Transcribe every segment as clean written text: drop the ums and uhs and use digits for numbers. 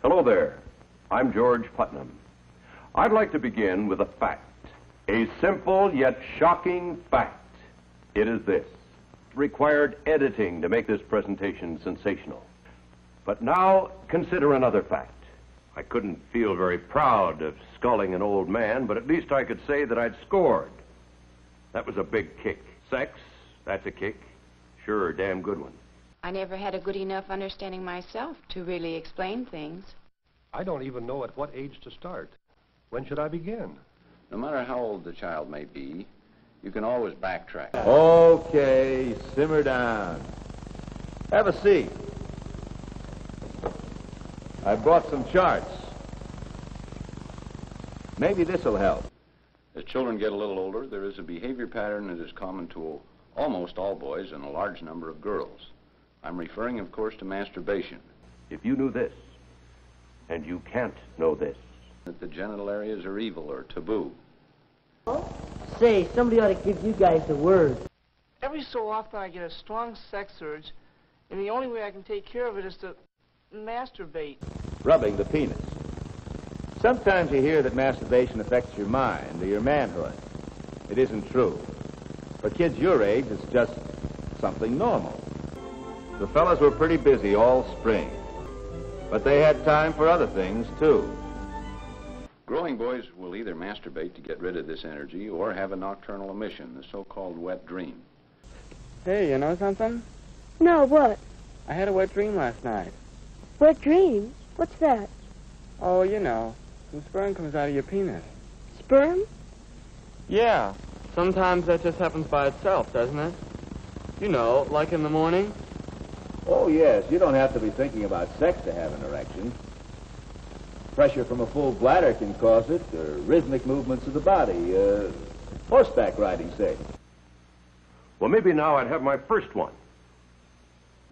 Hello there. I'm George Putnam. I'd like to begin with a fact. A simple yet shocking fact. It is this. It required editing to make this presentation sensational. But now consider another fact. I couldn't feel very proud of sculling an old man, but at least I could say that I'd scored. That was a big kick. Sex, that's a kick. Sure, a damn good one. I never had a good enough understanding myself to really explain things. I don't even know at what age to start. When should I begin? No matter how old the child may be, you can always backtrack. Okay, simmer down. Have a seat. I brought some charts. Maybe this'll help. As children get a little older, there is a behavior pattern that is common to almost all boys and a large number of girls. I'm referring, of course, to masturbation. If you knew this, and you can't know this, that the genital areas are evil or taboo. Say, somebody ought to give you guys the word. Every so often I get a strong sex urge, and the only way I can take care of it is to masturbate. Rubbing the penis. Sometimes you hear that masturbation affects your mind or your manhood. It isn't true. For kids your age, it's just something normal. The fellas were pretty busy all spring, but they had time for other things, too. Growing boys will either masturbate to get rid of this energy or have a nocturnal emission, the so-called wet dream. Hey, you know something? No, what? I had a wet dream last night. Wet dream? What's that? Oh, you know, some sperm comes out of your penis. Sperm? Yeah, sometimes that just happens by itself, doesn't it? You know, like in the morning. Oh, yes, you don't have to be thinking about sex to have an erection. Pressure from a full bladder can cause it, or rhythmic movements of the body, horseback riding, say. well, maybe now I'd have my first one.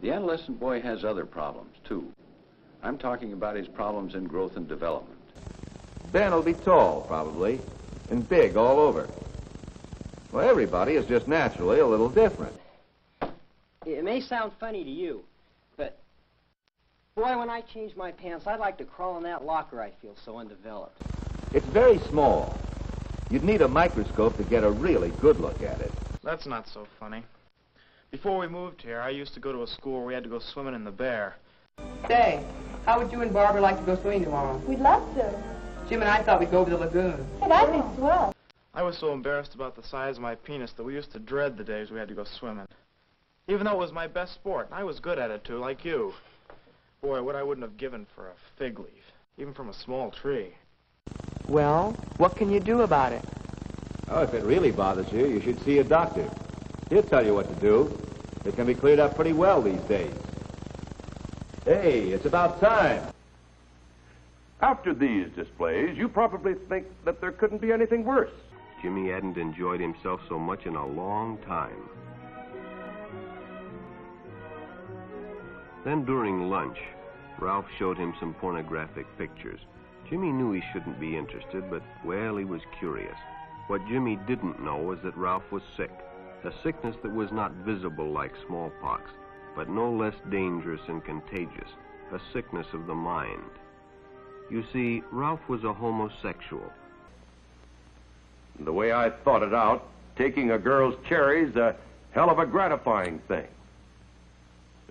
The adolescent boy has other problems, too. I'm talking about his problems in growth and development. Ben will be tall, probably, and big all over. Well, everybody is just naturally a little different. It may sound funny to you, but boy, when I change my pants, I'd like to crawl in that locker. I feel so undeveloped. It's very small. You'd need a microscope to get a really good look at it. That's not so funny. Before we moved here, I used to go to a school where we had to go swimming in the Bear. Say, how would you and Barbara like to go swimming tomorrow? We'd love to. Jim and I thought we'd go over the lagoon. Hey, that'd be swell. I was so embarrassed about the size of my penis that we used to dread the days we had to go swimming. Even though it was my best sport, and I was good at it, too, like you. Boy, what I wouldn't have given for a fig leaf, even from a small tree. Well, what can you do about it? Oh, if it really bothers you, you should see a doctor. He'll tell you what to do. It can be cleared up pretty well these days. Hey, it's about time. After these displays, you probably think that there couldn't be anything worse. Jimmy hadn't enjoyed himself so much in a long time. Then during lunch, Ralph showed him some pornographic pictures. Jimmy knew he shouldn't be interested, but, well, he was curious. What Jimmy didn't know was that Ralph was sick. A sickness that was not visible like smallpox, but no less dangerous and contagious. A sickness of the mind. You see, Ralph was a homosexual. The way I thought it out, taking a girl's cherry's a hell of a gratifying thing.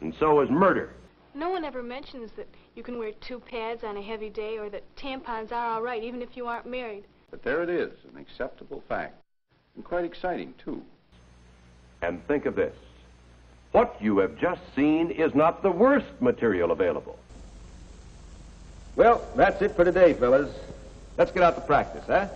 And so is murder. No one ever mentions that you can wear 2 pads on a heavy day or that tampons are all right, even if you aren't married. But there it is, an acceptable fact. And quite exciting, too. And think of this. What you have just seen is not the worst material available. Well, that's it for today, fellas. Let's get out to practice, huh?